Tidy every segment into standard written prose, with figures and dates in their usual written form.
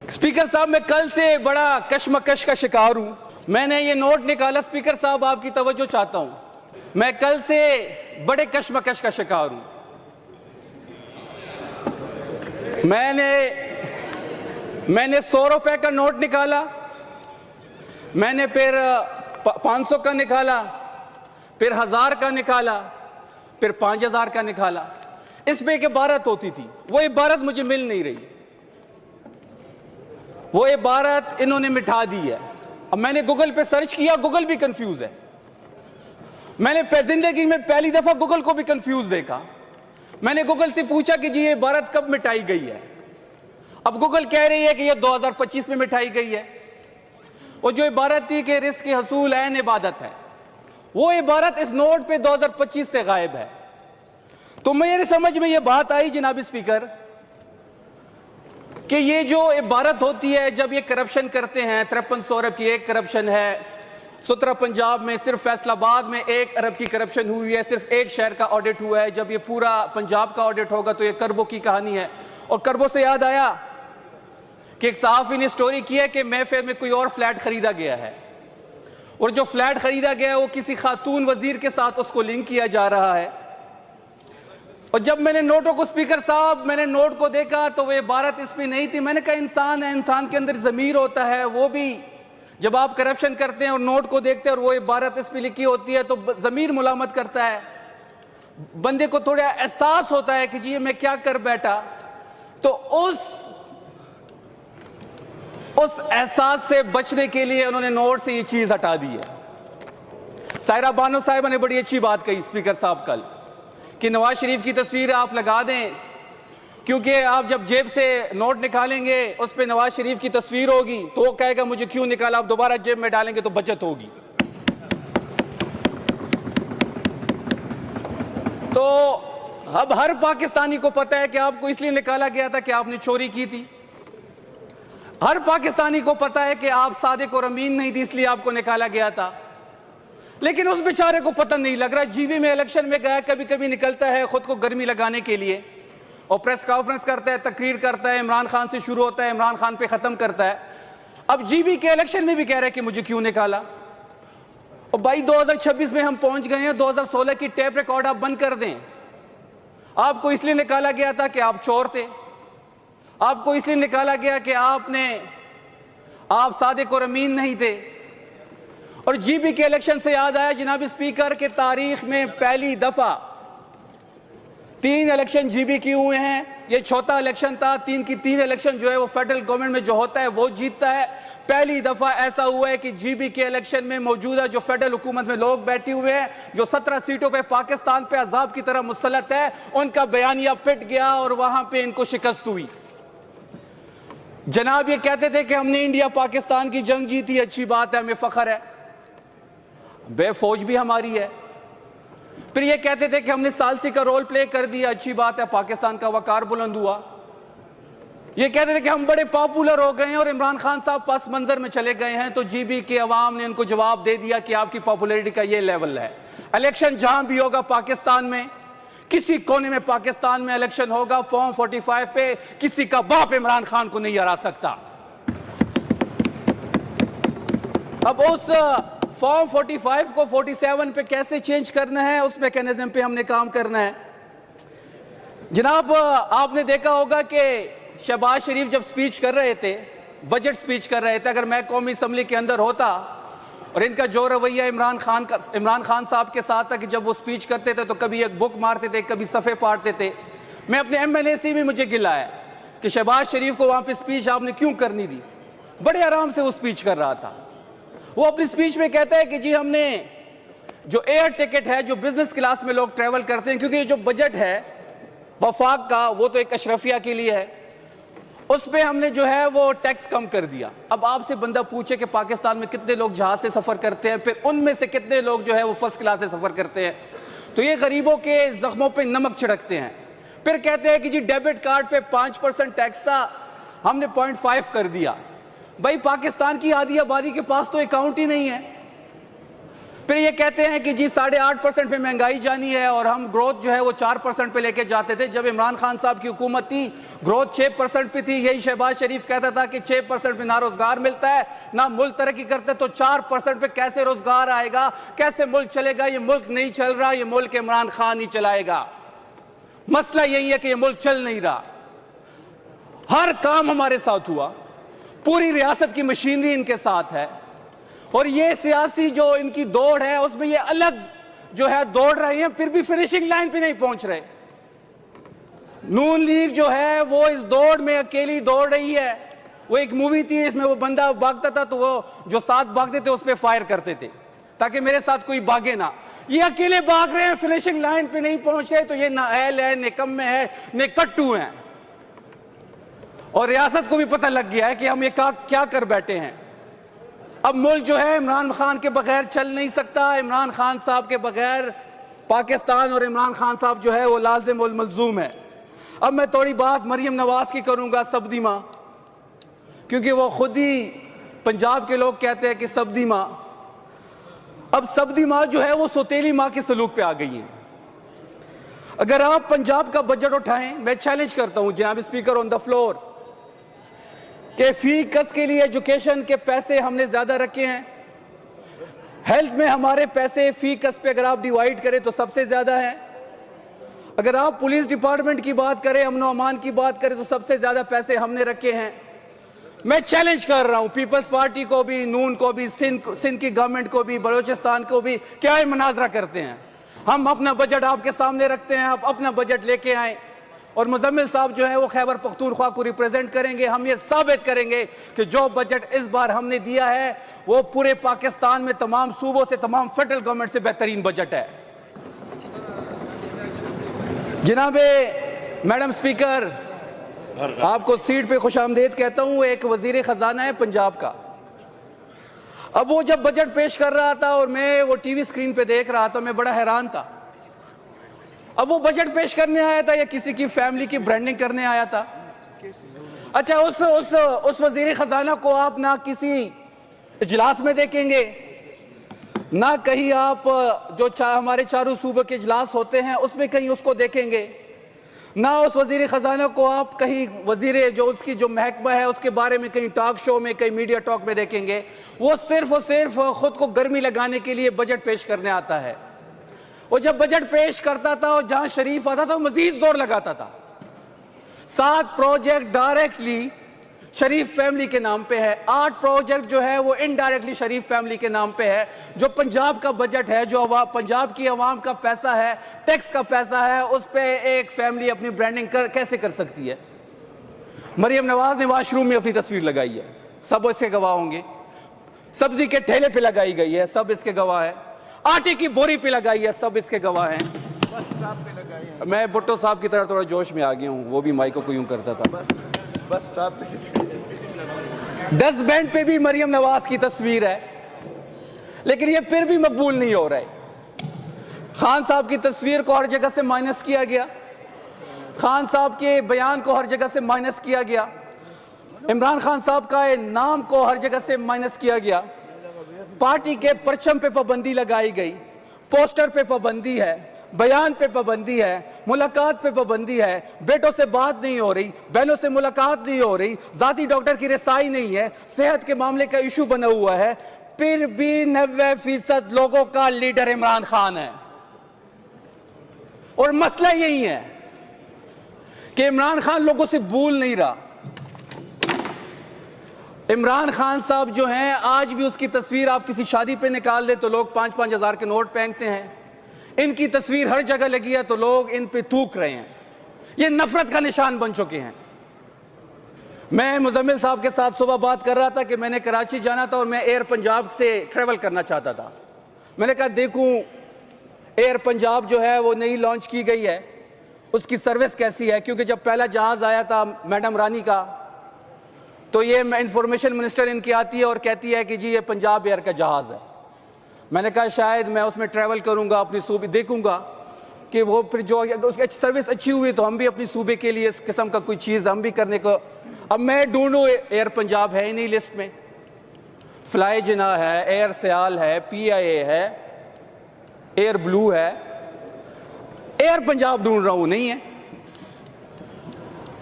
Speaker साहब, मैं कल से बड़ा कशमकश का शिकार हूं। मैंने ये नोट निकाला। स्पीकर साहब, आपकी तवज्जो चाहता हूं। मैं कल से बड़े कशमकश का शिकार हूं। मैंने 100 रुपए का नोट निकाला, मैंने फिर 500 का निकाला, फिर 1000 का निकाला, फिर 5000 का निकाला। इस पे एक इबारत होती थी, वो इबारत मुझे मिल नहीं रही। वो इबारत इन्होंने मिटा दी है। अब मैंने गूगल पे सर्च किया, गूगल भी कंफ्यूज है। मैंने जिंदगी में पहली दफा गूगल को भी कंफ्यूज देखा। मैंने गूगल से पूछा कि जी ये इबारत कब मिटाई गई है। अब गूगल कह रही है कि ये 2025 में मिटाई गई है। वो जो इबारत थी कि रिस्क हसूल ऐन इबादत है, वो इबारत इस नोट पे 2025 से गायब है। तो मेरे समझ में ये बात आई जनाब स्पीकर कि ये जो इबारत होती है जब ये करप्शन करते हैं, 5300 अरब की एक करप्शन है, 17 पंजाब में सिर्फ फैसलाबाद में 1 अरब की करप्शन हुई है, सिर्फ एक शहर का ऑडिट हुआ है। जब ये पूरा पंजाब का ऑडिट होगा तो ये करबों की कहानी है। और करबों से याद आया कि एक सहाफी ने स्टोरी की है कि महफिल में कोई और फ्लैट खरीदा गया है, और जो फ्लैट खरीदा गया है वो किसी खातून वजीर के साथ उसको लिंक किया जा रहा है। और जब मैंने नोटों को, स्पीकर साहब, मैंने नोट को देखा तो वो इबारत इसमें नहीं थी। मैंने कहा इंसान है, इंसान के अंदर ज़मीर होता है। वो भी जब आप करप्शन करते हैं और नोट को देखते हैं और वो इबारत इस पर लिखी होती है तो ज़मीर मुलामत करता है, बंदे को थोड़ा एहसास होता है कि जी मैं क्या कर बैठा। तो उस एहसास से बचने के लिए उन्होंने नोट से ये चीज हटा दी है। सायरा बानो साहिबा ने बड़ी अच्छी बात कही स्पीकर साहब कल, कि नवाज शरीफ की तस्वीर आप लगा दें, क्योंकि आप जब जेब से नोट निकालेंगे उस पर नवाज शरीफ की तस्वीर होगी तो वो कहेगा मुझे क्यों निकाला। आप दोबारा जेब में डालेंगे तो बचत होगी। तो अब हर पाकिस्तानी को पता है कि आपको इसलिए निकाला गया था कि आपने चोरी की थी। हर पाकिस्तानी को पता है कि आप सादिक और अमीन नहीं थी, इसलिए आपको निकाला गया था। लेकिन उस बेचारे को पता नहीं लग रहा। जीबी में इलेक्शन में गया, कभी कभी निकलता है खुद को गर्मी लगाने के लिए और प्रेस कॉन्फ्रेंस करता है, तकरीर करता है, इमरान खान से शुरू होता है, इमरान खान पे खत्म करता है। अब जीबी के इलेक्शन में भी कह रहा है कि मुझे क्यों निकाला। और भाई 2026 में हम पहुंच गए हैं। 2016 की टेप रिकॉर्ड आप बंद कर दें। आपको इसलिए निकाला गया था कि आप चोर थे। आपको इसलिए निकाला गया कि आप सादिक और अमीन नहीं थे। और जीबी के इलेक्शन से याद आया जनाब स्पीकर के तारीख में पहली दफा 3 इलेक्शन जीबी की हुए हैं। ये चौथा इलेक्शन था। 3 की 3 इलेक्शन जो है वो फेडरल गवर्नमेंट में जो होता है वो जीतता है। पहली दफा ऐसा हुआ है कि जीबी के इलेक्शन में मौजूदा जो फेडरल हुकूमत में लोग बैठे हुए हैं, जो 17 सीटों पे पाकिस्तान पे अजाब की तरह मुसलत है, उनका बयानिया पिट गया और वहां पे इनको शिकस्त हुई। जनाब ये कहते थे कि हमने इंडिया पाकिस्तान की जंग जीती, अच्छी बात है, हमें फख्र है, बे फौज भी हमारी है। फिर ये कहते थे कि हमने सालसी का रोल प्ले कर दिया, अच्छी बात है, पाकिस्तान का वकार बुलंद हुआ। ये कहते थे कि हम बड़े पॉपुलर हो गए हैं और इमरान खान साहब पस मंजर में चले गए हैं, तो जीबी के अवाम ने उनको जवाब दे दिया कि आपकी पॉपुलैरिटी का ये लेवल है। इलेक्शन जहां भी होगा पाकिस्तान में, किसी कोने में पाकिस्तान में इलेक्शन होगा, फॉर्म 45 पे किसी का बाप इमरान खान को नहीं हरा सकता। अब उस फॉर्म 45 को 47 पे कैसे चेंज करना है, उस मैकेनिज्म पे हमने काम करना है। जनाब आपने देखा होगा कि शहबाज शरीफ जब स्पीच कर रहे थे, बजट स्पीच कर रहे थे, अगर मैं कौमी असम्बली के अंदर होता और इनका जो रवैया इमरान खान साहब के साथ था कि जब वो स्पीच करते थे तो कभी एक बुक मारते थे, कभी सफ़े पाटते थे। मैं अपने MNA से भी मुझे गिला है कि शहबाज शरीफ को वहां पे स्पीच आपने क्यों करनी दी। बड़े आराम से वो स्पीच कर रहा था। वो अपनी स्पीच में कहता है कि जी हमने जो एयर टिकट है, जो बिजनेस क्लास में लोग ट्रेवल करते हैं, क्योंकि जो बजट है वफाक का वो तो एक अशरफिया के लिए है, उस पे हमने जो है वो टैक्स कम कर दिया। अब आपसे बंदा पूछे कि पाकिस्तान में कितने लोग जहाज से सफर करते हैं, फिर उनमें से कितने लोग जो है वो फर्स्ट क्लास से सफर करते हैं, तो ये गरीबों के जख्मों पे नमक छिड़कते हैं। फिर कहते हैं कि जी डेबिट कार्ड पे 5% टैक्स था, हमने 0.5 कर दिया। भाई पाकिस्तान की आधी आबादी के पास तो अकाउंट ही नहीं है। फिर ये कहते हैं कि जी 8.5% पे महंगाई जानी है और हम ग्रोथ जो है वो 4% पे लेके जाते थे। जब इमरान खान साहब की हुकूमत थी ग्रोथ 6% पे थी। यही शहबाज शरीफ कहता था कि 6% पे ना रोजगार मिलता है ना मुल्क तरक्की करते, तो 4% पे कैसे रोजगार आएगा, कैसे मुल्क चलेगा? ये मुल्क नहीं चल रहा, ये मुल्क इमरान खान ही चलाएगा। मसला यही है कि ये मुल्क चल नहीं रहा। हर काम हमारे साथ हुआ, पूरी रियासत की मशीनरी इनके साथ है, और ये सियासी जो इनकी दौड़ है उसमें ये अलग जो है दौड़ रहे हैं, फिर भी फिनिशिंग लाइन पे नहीं पहुंच रहे। नून लीग जो है वो इस दौड़ में अकेली दौड़ रही है। वो एक मूवी थी, इसमें वो बंदा भागता था तो वो जो साथ भागते थे उस पर फायर करते थे ताकि मेरे साथ कोई भागे ना। ये अकेले भाग रहे हैं, फिनिशिंग लाइन पे नहीं पहुंच रहे। तो ये ना अहल है, निकम्मे है, ने कट्टू हैं। और रियासत को भी पता लग गया है कि हम ये क्या कर बैठे हैं। अब मुल्क जो है इमरान खान के बगैर चल नहीं सकता। इमरान खान साहब के बगैर पाकिस्तान और इमरान खान साहब जो है वो लाजिम और मलजूम है। अब मैं थोड़ी बात मरियम नवाज की करूंगा, सब्दी माँ, क्योंकि वो खुद ही पंजाब के लोग कहते हैं कि सब्दी माँ। अब सब्दी माँ जो है वो सौतेली माँ के सलूक पे आ गई है। अगर आप पंजाब का बजट उठाएं, मैं चैलेंज करता हूं जनाब स्पीकर ऑन द फ्लोर कि फी कस के लिए एजुकेशन के पैसे हमने ज्यादा रखे हैं, हेल्थ में हमारे पैसे फी कस पे अगर आप डिवाइड करें तो सबसे ज्यादा है। अगर आप पुलिस डिपार्टमेंट की बात करें, अमन व अमान की बात करें तो सबसे ज्यादा पैसे हमने रखे हैं। मैं चैलेंज कर रहा हूं पीपल्स पार्टी को भी, नून को भी, सिंध की गवर्नमेंट को भी, बलोचिस्तान को भी, क्या ये मुनाजरा करते हैं? हम अपना बजट आपके सामने रखते हैं, आप अपना बजट लेके आए और मुजम्मिल साहब जो है वो खैबर पख्तूनख्वा को रिप्रेजेंट करेंगे। हम ये साबित करेंगे कि जो बजट इस बार हमने दिया है वो पूरे पाकिस्तान में तमाम सूबों से, तमाम फेडरल गवर्नमेंट से बेहतरीन बजट है। जनाबे मैडम स्पीकर, आपको सीट पे खुशामदीद कहता हूं। एक वजीर खजाना है पंजाब का, अब वो जब बजट पेश कर रहा था और मैं वो टीवी स्क्रीन पे देख रहा था, मैं बड़ा हैरान था। अब वो बजट पेश करने आया था या किसी की फैमिली की ब्रांडिंग करने आया था? अच्छा, उस वजीर खजाना को आप ना किसी इजलास में देखेंगे, ना कहीं आप जो हमारे चारों सूबे के इजलास होते हैं उसमें कहीं उसको देखेंगे, ना उस वजीर खजाना को आप कहीं वजीर जो उसकी जो महकमा है उसके बारे में कहीं टॉक शो में, कहीं मीडिया टॉक में देखेंगे। वो सिर्फ और सिर्फ खुद को गर्मी लगाने के लिए बजट पेश करने आता है। वो जब बजट पेश करता था और जहां शरीफ आता था वो मजीद जोर लगाता था। 7 प्रोजेक्ट डायरेक्टली शरीफ फैमिली के नाम पे है, 8 प्रोजेक्ट जो है वो इनडायरेक्टली शरीफ फैमिली के नाम पे है। जो पंजाब का बजट है, जो पंजाब की आवाम का पैसा है, टैक्स का पैसा है, उस पे एक फैमिली अपनी ब्रांडिंग कैसे कर सकती है? मरियम नवाज ने वॉशरूम में अपनी तस्वीर लगाई है, सब इसके गवाह होंगे। सब्जी के ठेले पे लगाई गई है, सब इसके गवाह है। आटे की बोरी पे लगाई है, सब इसके गवाह हैं। बस स्टॉप पे लगाई है। मैं भुट्टो साहब की तरह थोड़ा जोश में आ गया हूं, वो भी माइक को यूं करता था। बस स्टॉप पे। डस्ट बैंड पे भी मरियम नवाज की तस्वीर है, लेकिन ये फिर भी मकबूल नहीं हो रहा है। खान साहब की तस्वीर को हर जगह से माइनस किया गया, खान साहब के बयान को हर जगह से माइनस किया गया, इमरान खान साहब का नाम को हर जगह से माइनस किया गया। पार्टी के परचम पे पाबंदी लगाई गई, पोस्टर पे पाबंदी है, बयान पे पाबंदी है, मुलाकात पे पाबंदी है, बेटों से बात नहीं हो रही, बहनों से मुलाकात नहीं हो रही, जाती डॉक्टर की रसाई नहीं है, सेहत के मामले का इशू बना हुआ है। फिर भी 90% लोगों का लीडर इमरान खान है। और मसला यही है कि इमरान खान लोगों से भूल नहीं रहा। इमरान खान साहब जो हैं, आज भी उसकी तस्वीर आप किसी शादी पे निकाल दे तो लोग 5-5 हजार के नोट फेंकते हैं। इनकी तस्वीर हर जगह लगी है तो लोग इन पे थूक रहे हैं। ये नफरत का निशान बन चुके हैं। मैं मुजम्मिल साहब के साथ सुबह बात कर रहा था कि मैंने कराची जाना था और मैं एयर पंजाब से ट्रेवल करना चाहता था। मैंने कहा देखूं एयर पंजाब जो है वो नई लॉन्च की गई है, उसकी सर्विस कैसी है, क्योंकि जब पहला जहाज आया था मैडम रानी का, तो ये इंफॉर्मेशन मिनिस्टर इनकी आती है और कहती है कि जी ये पंजाब एयर का जहाज है। मैंने कहा शायद मैं उसमें ट्रैवल करूंगा, अपनी सूबे देखूंगा कि वो फिर जो उसकी सर्विस अच्छी हुई तो हम भी अपनी सूबे के लिए इस किस्म का कोई चीज़ हम भी करने को। अब मैं ढूंढूं, एयर पंजाब है ही नहीं लिस्ट में, फ्लाई जिना है, एयर सयाल है, PIA है, एयर ब्लू है, एयर पंजाब ढूंढ रहा हूं, नहीं है।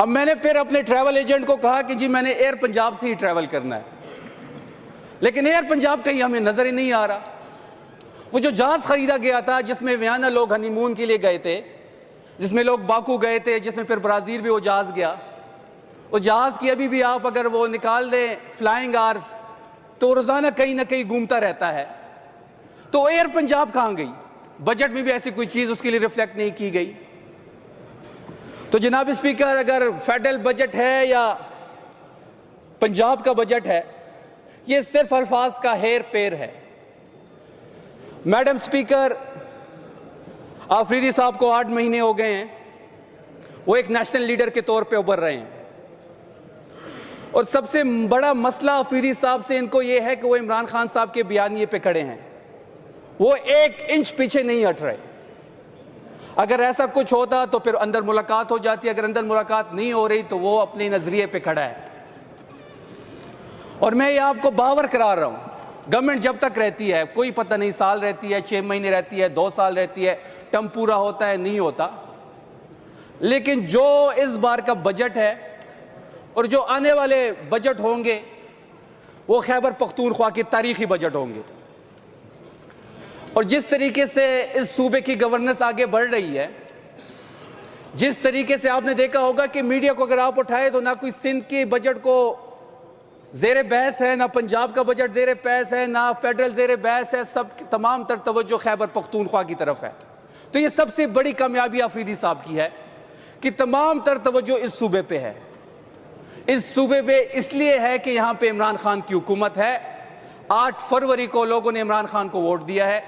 अब मैंने फिर अपने ट्रैवल एजेंट को कहा कि जी मैंने एयर पंजाब से ही ट्रैवल करना है, लेकिन एयर पंजाब कहीं हमें नजर ही नहीं आ रहा। वो जो जहाज खरीदा गया था जिसमें वियना लोग हनीमून के लिए गए थे, जिसमें लोग बाकू गए थे, जिसमें फिर ब्राजील भी वो जहाज गया, वो जहाज की अभी भी आप अगर वो निकाल दें फ्लाइंग आवर्स तो रोजाना कहीं ना कहीं घूमता रहता है। तो एयर पंजाब कहां गई? बजट में भी ऐसी कोई चीज उसके लिए रिफ्लेक्ट नहीं की गई। तो जनाब स्पीकर, अगर फेडरल बजट है या पंजाब का बजट है, ये सिर्फ अल्फाज का हेर पेर है। मैडम स्पीकर, आफरीदी साहब को 8 महीने हो गए हैं, वो एक नेशनल लीडर के तौर पे उभर रहे हैं, और सबसे बड़ा मसला आफरीदी साहब से इनको यह है कि वो इमरान खान साहब के बयानिए पे खड़े हैं, वो 1 इंच पीछे नहीं हट रहे। अगर ऐसा कुछ होता तो फिर अंदर मुलाकात हो जाती, अगर अंदर मुलाकात नहीं हो रही तो वो अपने नजरिए पे खड़ा है। और मैं ये आपको बावर करा रहा हूं, गवर्नमेंट जब तक रहती है, कोई पता नहीं, साल रहती है, 6 महीने रहती है, 2 साल रहती है, टर्म पूरा होता है, नहीं होता, लेकिन जो इस बार का बजट है और जो आने वाले बजट होंगे वो खैबर पख्तूनख्वा की तारीखी बजट होंगे। और जिस तरीके से इस सूबे की गवर्नेंस आगे बढ़ रही है, जिस तरीके से आपने देखा होगा कि मीडिया को अगर आप उठाए तो ना कोई सिंध के बजट को जेर बहस है, ना पंजाब का बजट जेर बहस है, ना फेडरल जेर बहस है, सब तमाम तर तवज्जो खैबर पख्तूनख्वा की तरफ है। तो ये सबसे बड़ी कामयाबी आफरीदी साहब की है कि तमाम तर तवज्जो इस सूबे पे है। इस सूबे पे इसलिए है कि यहां पे इमरान खान की हुकूमत है। 8 फरवरी को लोगों ने इमरान खान को वोट दिया है।